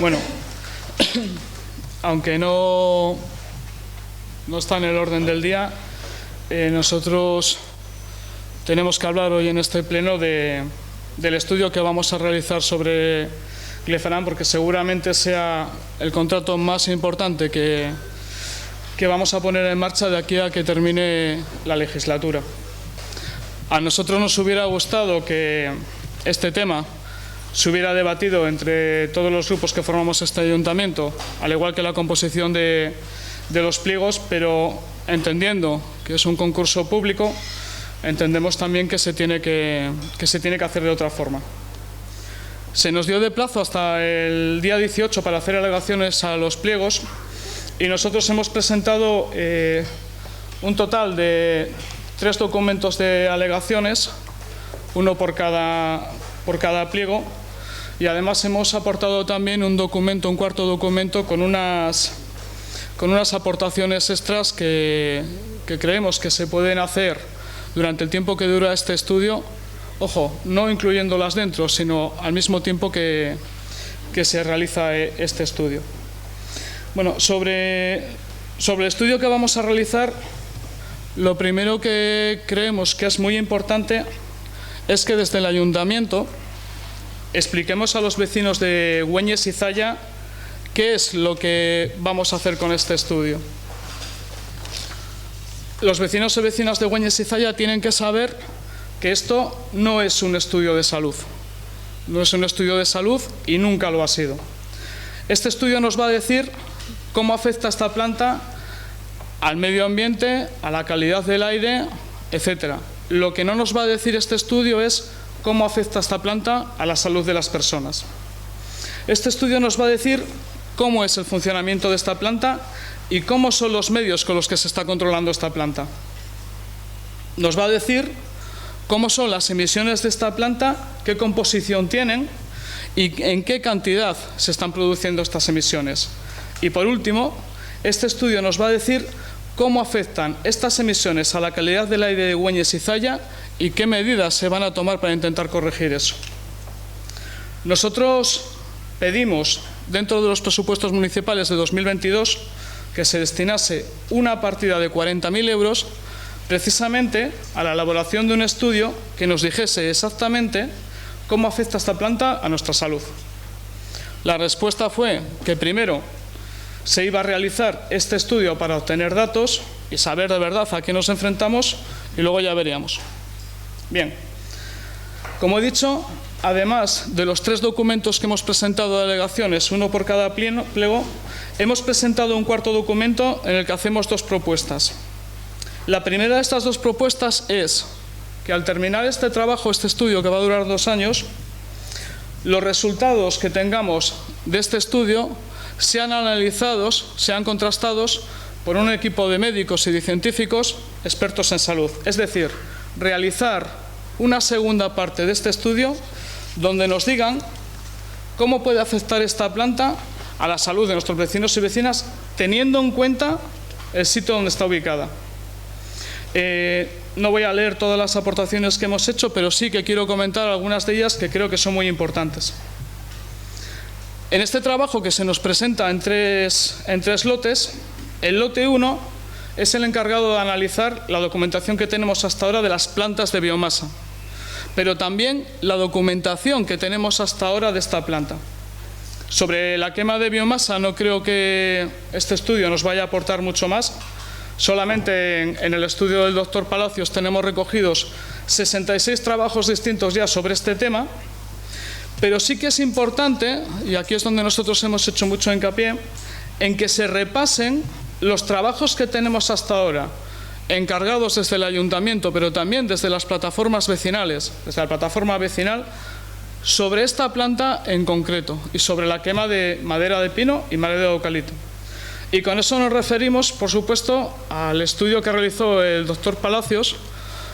Bueno, aunque no está en el orden del día, nosotros tenemos que hablar hoy en este pleno del estudio que vamos a realizar sobre Glefaran, porque seguramente sea el contrato más importante que vamos a poner en marcha de aquí a que termine la legislatura. A nosotros nos hubiera gustado que este tema se hubiera debatido entre todos los grupos que formamos este ayuntamiento, al igual que la composición de los pliegos, pero entendiendo que es un concurso público, entendemos también que se tiene que hacer de otra forma. Se nos dio de plazo hasta el día 18 para hacer alegaciones a los pliegos y nosotros hemos presentado un total de 3 documentos de alegaciones, uno por cada pliego, y además hemos aportado también un cuarto documento con unas aportaciones extras que creemos que se pueden hacer durante el tiempo que dura este estudio, ojo, no incluyéndolas dentro, sino al mismo tiempo que se realiza este estudio. Bueno, sobre el estudio que vamos a realizar, lo primero que creemos que es muy importante es que desde el ayuntamiento expliquemos a los vecinos de Güeñes y Zalla qué es lo que vamos a hacer con este estudio. Los vecinos y vecinas de Güeñes y Zalla tienen que saber que esto no es un estudio de salud. No es un estudio de salud y nunca lo ha sido. Este estudio nos va a decir cómo afecta esta planta al medio ambiente, a la calidad del aire, etcétera. Lo que no nos va a decir este estudio es cómo afecta esta planta a la salud de las personas. Este estudio nos va a decir cómo es el funcionamiento de esta planta y cómo son los medios con los que se está controlando esta planta. Nos va a decir cómo son las emisiones de esta planta, qué composición tienen y en qué cantidad se están produciendo estas emisiones. Y por último, este estudio nos va a decir cómo afectan estas emisiones a la calidad del aire de Güeñes y Zalla y qué medidas se van a tomar para intentar corregir eso. Nosotros pedimos, dentro de los presupuestos municipales de 2022, que se destinase una partida de 40.000 euros precisamente a la elaboración de un estudio que nos dijese exactamente cómo afecta esta planta a nuestra salud. La respuesta fue que primero se iba a realizar este estudio para obtener datos y saber de verdad a qué nos enfrentamos y luego ya veríamos. Bien, como he dicho, además de los 3 documentos que hemos presentado de alegaciones, uno por cada pliego, hemos presentado un cuarto documento en el que hacemos 2 propuestas. La primera de estas 2 propuestas es que al terminar este trabajo, este estudio que va a durar 2 años, los resultados que tengamos de este estudio sean analizados, sean contrastados por un equipo de médicos y de científicos expertos en salud. Es decir, realizar una segunda parte de este estudio donde nos digan cómo puede afectar esta planta a la salud de nuestros vecinos y vecinas, teniendo en cuenta el sitio donde está ubicada. No voy a leer todas las aportaciones que hemos hecho, pero sí que quiero comentar algunas de ellas que creo que son muy importantes. En este trabajo, que se nos presenta en tres lotes, el lote 1 es el encargado de analizar la documentación que tenemos hasta ahora de las plantas de biomasa, pero también la documentación que tenemos hasta ahora de esta planta. Sobre la quema de biomasa no creo que este estudio nos vaya a aportar mucho más. Solamente en el estudio del doctor Palacios tenemos recogidos 66 trabajos distintos ya sobre este tema. Pero sí que es importante, y aquí es donde nosotros hemos hecho mucho hincapié, en que se repasen los trabajos que tenemos hasta ahora, encargados desde el ayuntamiento, pero también desde las plataformas vecinales, desde la plataforma vecinal, sobre esta planta en concreto y sobre la quema de madera de pino y madera de eucalipto. Y con eso nos referimos, por supuesto, al estudio que realizó el doctor Palacios,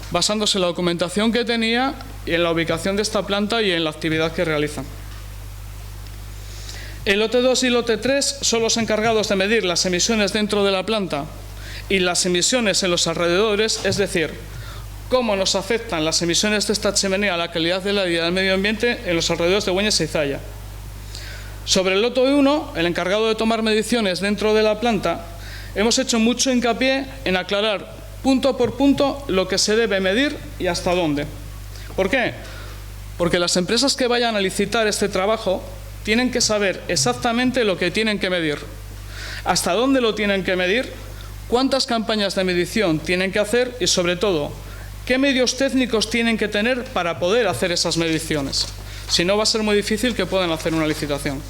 basándose en la documentación que tenía y en la ubicación de esta planta y en la actividad que realizan. El lote 2 y lote 3 son los encargados de medir las emisiones dentro de la planta y las emisiones en los alrededores, es decir, cómo nos afectan las emisiones de esta chimenea a la calidad del aire y al medio ambiente en los alrededores de Güeñes y Zalla. Sobre el lote 1, el encargado de tomar mediciones dentro de la planta, hemos hecho mucho hincapié en aclarar punto por punto lo que se debe medir y hasta dónde. ¿Por qué? Porque las empresas que vayan a licitar este trabajo tienen que saber exactamente lo que tienen que medir, hasta dónde lo tienen que medir, cuántas campañas de medición tienen que hacer y, sobre todo, qué medios técnicos tienen que tener para poder hacer esas mediciones. Si no, va a ser muy difícil que puedan hacer una licitación.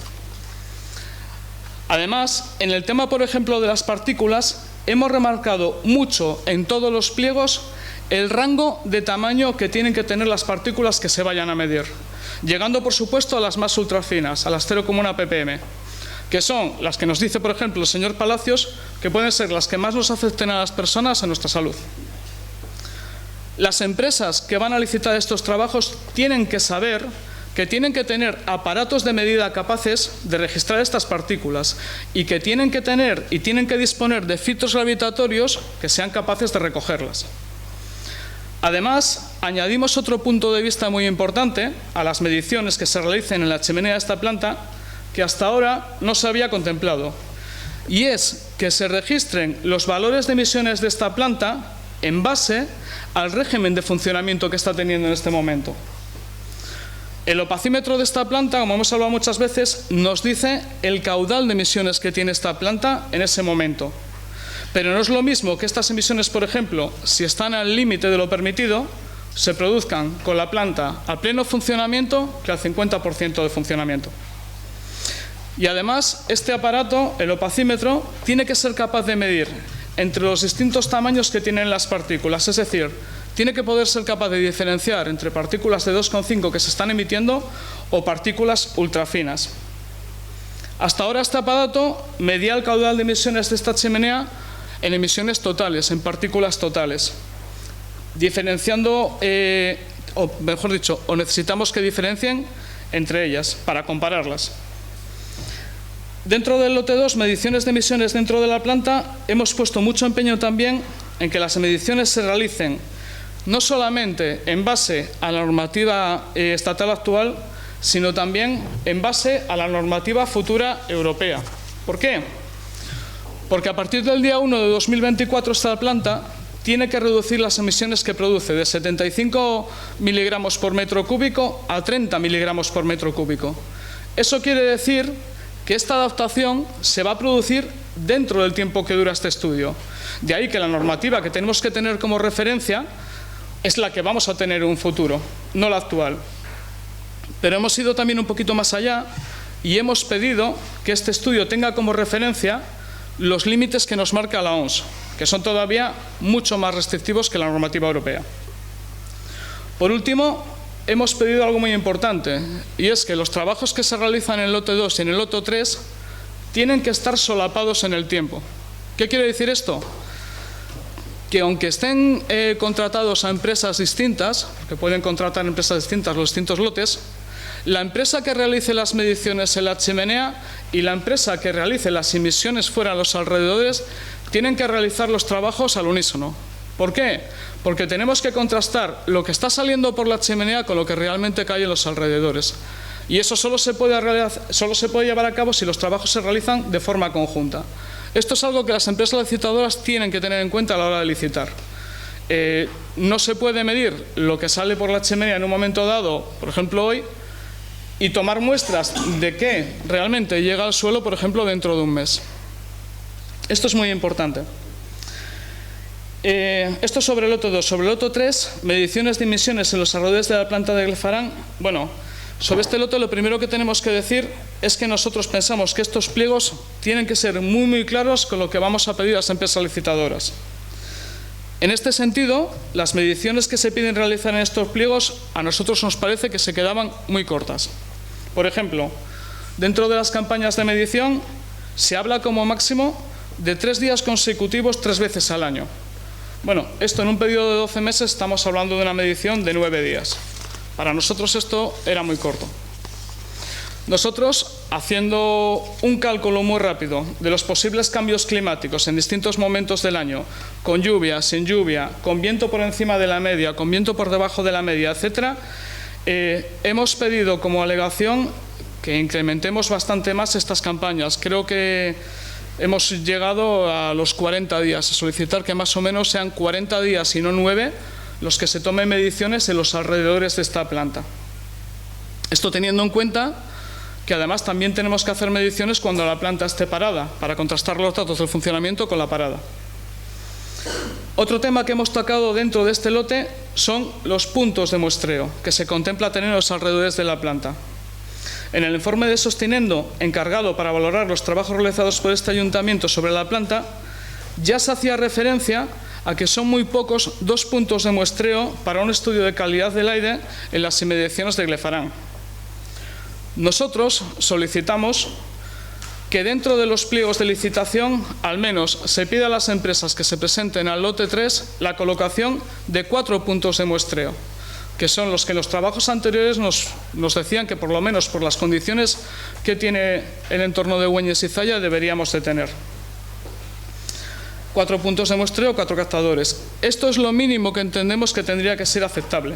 Además, en el tema, por ejemplo, de las partículas, hemos remarcado mucho en todos los pliegos el rango de tamaño que tienen que tener las partículas que se vayan a medir, llegando, por supuesto, a las más ultrafinas, a las 0,1 ppm, que son las que nos dice, por ejemplo, el señor Palacios, que pueden ser las que más nos afecten a las personas en nuestra salud. Las empresas que van a licitar estos trabajos tienen que saber que tienen que tener aparatos de medida capaces de registrar estas partículas y que tienen que tener y tienen que disponer de filtros gravitatorios que sean capaces de recogerlas. Además, añadimos otro punto de vista muy importante a las mediciones que se realicen en la chimenea de esta planta que hasta ahora no se había contemplado, y es que se registren los valores de emisiones de esta planta en base al régimen de funcionamiento que está teniendo en este momento. El opacímetro de esta planta, como hemos hablado muchas veces, nos dice el caudal de emisiones que tiene esta planta en ese momento. Pero no es lo mismo que estas emisiones, por ejemplo, si están al límite de lo permitido, se produzcan con la planta a pleno funcionamiento que al 50% de funcionamiento. Y además, este aparato, el opacímetro, tiene que ser capaz de medir entre los distintos tamaños que tienen las partículas, es decir, tiene que poder ser capaz de diferenciar entre partículas de 2,5 que se están emitiendo o partículas ultrafinas. Hasta ahora este aparato medía el caudal de emisiones de esta chimenea en emisiones totales, en partículas totales, diferenciando, o mejor dicho, o necesitamos que diferencien entre ellas para compararlas. Dentro del lote 2, mediciones de emisiones dentro de la planta, hemos puesto mucho empeño también en que las mediciones se realicen no solamente en base a la normativa estatal actual, sino también en base a la normativa futura europea. ¿Por qué? Porque a partir del día 1 de 2024 esta planta tiene que reducir las emisiones que produce de 75 miligramos por metro cúbico a 30 miligramos por metro cúbico. Eso quiere decir que esta adaptación se va a producir dentro del tiempo que dura este estudio. De ahí que la normativa que tenemos que tener como referencia es la que vamos a tener en un futuro, no la actual. Pero hemos ido también un poquito más allá y hemos pedido que este estudio tenga como referencia los límites que nos marca la OMS, que son todavía mucho más restrictivos que la normativa europea. Por último, hemos pedido algo muy importante, y es que los trabajos que se realizan en el lote 2 y en el lote 3 tienen que estar solapados en el tiempo. ¿Qué quiere decir esto? Que aunque estén contratados a empresas distintas, que pueden contratar empresas distintas los distintos lotes, la empresa que realice las mediciones en la chimenea y la empresa que realice las emisiones fuera de los alrededores tienen que realizar los trabajos al unísono. ¿Por qué? Porque tenemos que contrastar lo que está saliendo por la chimenea con lo que realmente cae en los alrededores. Y eso solo se puede llevar a cabo si los trabajos se realizan de forma conjunta. Esto es algo que las empresas licitadoras tienen que tener en cuenta a la hora de licitar. No se puede medir lo que sale por la chimenea en un momento dado, por ejemplo hoy, y tomar muestras de qué realmente llega al suelo, por ejemplo, dentro de un mes. Esto es muy importante. Esto sobre el lote 2. Sobre el lote 3, mediciones de emisiones en los alrededores de la planta de Glefaran. Bueno, sobre este lote lo primero que tenemos que decir es que nosotros pensamos que estos pliegos tienen que ser muy claros con lo que vamos a pedir a las empresas licitadoras. En este sentido, las mediciones que se piden realizar en estos pliegos a nosotros nos parece que se quedaban muy cortas. Por ejemplo, dentro de las campañas de medición se habla como máximo de 3 días consecutivos 3 veces al año. Bueno, esto en un periodo de 12 meses estamos hablando de una medición de 9 días. Para nosotros esto era muy corto. Nosotros, haciendo un cálculo muy rápido de los posibles cambios climáticos en distintos momentos del año, con lluvia, sin lluvia, con viento por encima de la media, con viento por debajo de la media, etc., hemos pedido como alegación que incrementemos bastante más estas campañas. Creo que hemos llegado a los 40 días, a solicitar que más o menos sean 40 días y no 9 los que se tomen mediciones en los alrededores de esta planta. Esto teniendo en cuenta que además también tenemos que hacer mediciones cuando la planta esté parada, para contrastar los datos del funcionamiento con la parada. Otro tema que hemos tocado dentro de este lote son los puntos de muestreo que se contempla tener en los alrededores de la planta. En el informe de Sostinendo, encargado para valorar los trabajos realizados por este ayuntamiento sobre la planta, ya se hacía referencia a que son muy pocos 2 puntos de muestreo para un estudio de calidad del aire en las inmediaciones de Glefarán. Nosotros solicitamos que dentro de los pliegos de licitación al menos se pida a las empresas que se presenten al lote 3 la colocación de 4 puntos de muestreo, que son los que en los trabajos anteriores nos decían que por lo menos por las condiciones que tiene el entorno de Güeñes y Zalla deberíamos de tener. 4 puntos de muestreo, 4 captadores. Esto es lo mínimo que entendemos que tendría que ser aceptable.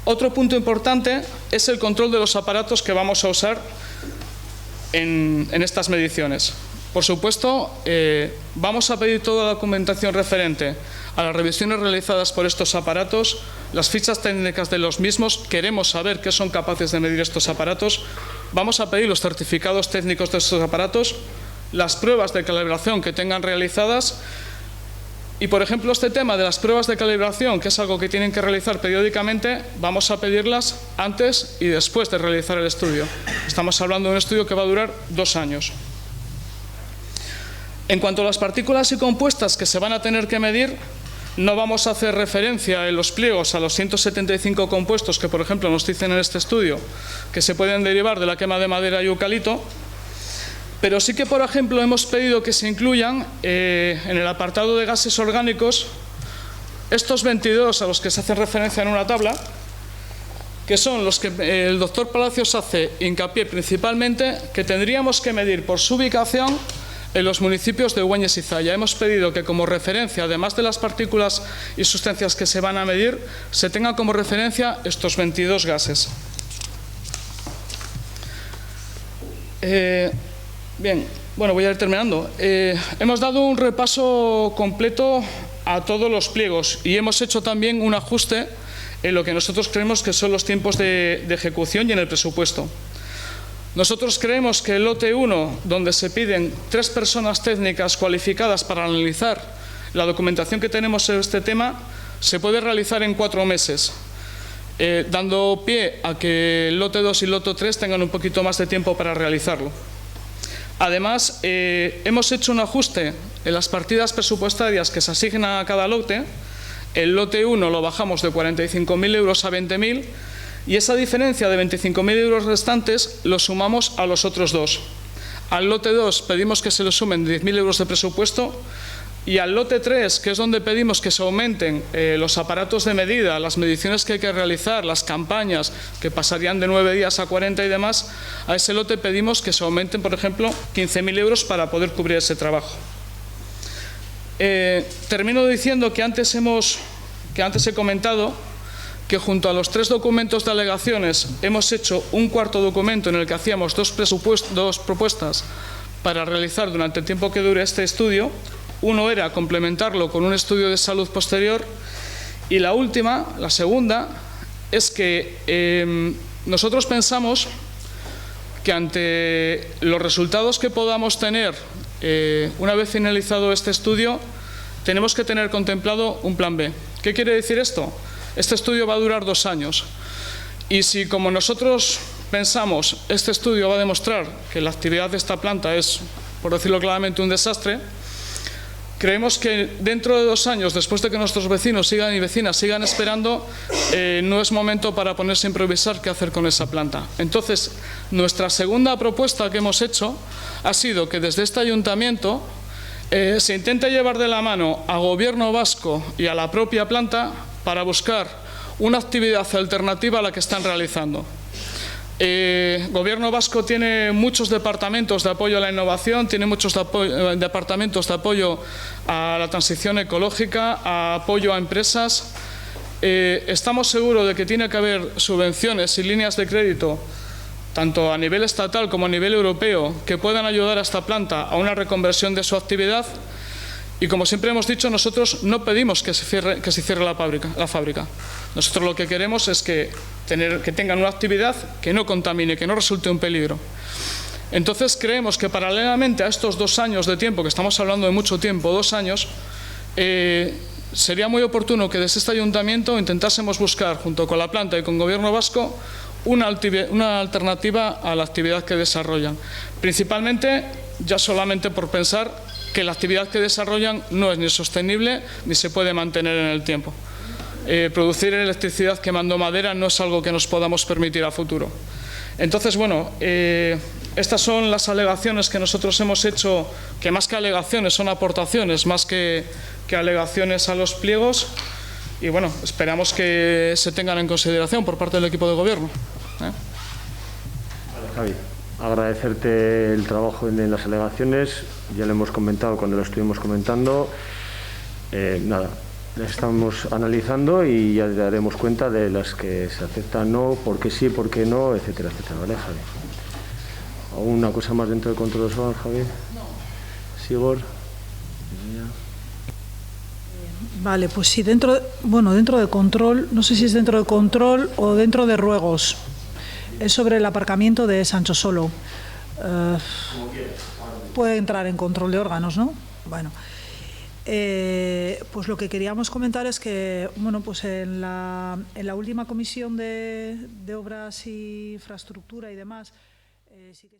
Otro punto importante es el control de los aparatos que vamos a usar en estas mediciones. Por supuesto, vamos a pedir toda la documentación referente a las revisiones realizadas por estos aparatos, las fichas técnicas de los mismos. Queremos saber qué son capaces de medir estos aparatos. Vamos a pedir los certificados técnicos de estos aparatos, las pruebas de calibración que tengan realizadas. Y, por ejemplo, este tema de las pruebas de calibración, que es algo que tienen que realizar periódicamente, vamos a pedirlas antes y después de realizar el estudio. Estamos hablando de un estudio que va a durar 2 años. En cuanto a las partículas y compuestas que se van a tener que medir, no vamos a hacer referencia en los pliegos a los 175 compuestos que, por ejemplo, nos dicen en este estudio que se pueden derivar de la quema de madera y eucalipto. Pero sí que, por ejemplo, hemos pedido que se incluyan en el apartado de gases orgánicos estos 22 a los que se hace referencia en una tabla, que son los que el doctor Palacios hace hincapié principalmente que tendríamos que medir por su ubicación en los municipios de Güeñes y Zalla. Hemos pedido que como referencia, además de las partículas y sustancias que se van a medir, se tengan como referencia estos 22 gases. Bien, bueno, voy a ir terminando. Hemos dado un repaso completo a todos los pliegos y hemos hecho también un ajuste en lo que nosotros creemos que son los tiempos de ejecución y en el presupuesto. Nosotros creemos que el lote 1, donde se piden 3 personas técnicas cualificadas para analizar la documentación que tenemos sobre este tema, se puede realizar en 4 meses, dando pie a que el lote 2 y el lote 3 tengan un poquito más de tiempo para realizarlo. Además, hemos hecho un ajuste en las partidas presupuestarias que se asignan a cada lote. El lote 1 lo bajamos de 45.000 euros a 20.000 y esa diferencia de 25.000 euros restantes lo sumamos a los otros 2. Al lote 2 pedimos que se le sumen 10.000 euros de presupuesto y al lote 3, que es donde pedimos que se aumenten los aparatos de medida, las mediciones que hay que realizar, las campañas que pasarían de 9 días a 40 y demás, a ese lote pedimos que se aumenten, por ejemplo, 15.000 euros para poder cubrir ese trabajo. Termino diciendo que antes he comentado que junto a los 3 documentos de alegaciones hemos hecho un cuarto documento en el que hacíamos 2 propuestas para realizar durante el tiempo que dure este estudio. Uno era complementarlo con un estudio de salud posterior y la última, la segunda, es que nosotros pensamos que ante los resultados que podamos tener una vez finalizado este estudio, tenemos que tener contemplado un plan B. ¿Qué quiere decir esto? Este estudio va a durar 2 años y si, como nosotros pensamos, este estudio va a demostrar que la actividad de esta planta es, por decirlo claramente, un desastre, creemos que dentro de 2 años, después de que nuestros vecinos y vecinas sigan esperando, no es momento para ponerse a improvisar qué hacer con esa planta. Entonces, nuestra segunda propuesta que hemos hecho ha sido que desde este ayuntamiento se intente llevar de la mano al Gobierno vasco y a la propia planta para buscar una actividad alternativa a la que están realizando. El Gobierno vasco tiene muchos departamentos de apoyo a la innovación, tiene muchos departamentos de apoyo a la transición ecológica, a apoyo a empresas. Estamos seguros de que tiene que haber subvenciones y líneas de crédito tanto a nivel estatal como a nivel europeo, que puedan ayudar a esta planta a una reconversión de su actividad. Y como siempre hemos dicho, nosotros no pedimos que se cierre la fábrica. Nosotros lo que queremos es que tengan una actividad que no contamine, que no resulte un peligro. Entonces creemos que paralelamente a estos 2 años de tiempo, que estamos hablando de mucho tiempo, 2 años, sería muy oportuno que desde este ayuntamiento intentásemos buscar, junto con la planta y con el Gobierno vasco, una alternativa a la actividad que desarrollan. Principalmente, ya solamente por pensar que la actividad que desarrollan no es ni sostenible ni se puede mantener en el tiempo. Producir electricidad quemando madera no es algo que nos podamos permitir a futuro. Entonces, bueno, estas son las alegaciones que nosotros hemos hecho, que más que alegaciones son aportaciones, más que alegaciones a los pliegos. Y bueno, esperamos que se tengan en consideración por parte del equipo de gobierno. Vale, Javi, agradecerte el trabajo en las alegaciones. Ya lo hemos comentado cuando lo estuvimos comentando. Nada, estamos analizando y ya daremos cuenta de las que se aceptan, no, por qué sí, por qué no, etcétera, etcétera. ¿Vale, Javi? ¿Alguna cosa más dentro del control visual, Javi? No. Sigor. Vale, pues sí, dentro de control, no sé si es dentro de control o dentro de ruegos. Es sobre el aparcamiento de Sancho Solo. Puede entrar en control de órganos, ¿no? Bueno, pues lo que queríamos comentar es que, bueno, pues en la última comisión de obras y infraestructura y demás, sí que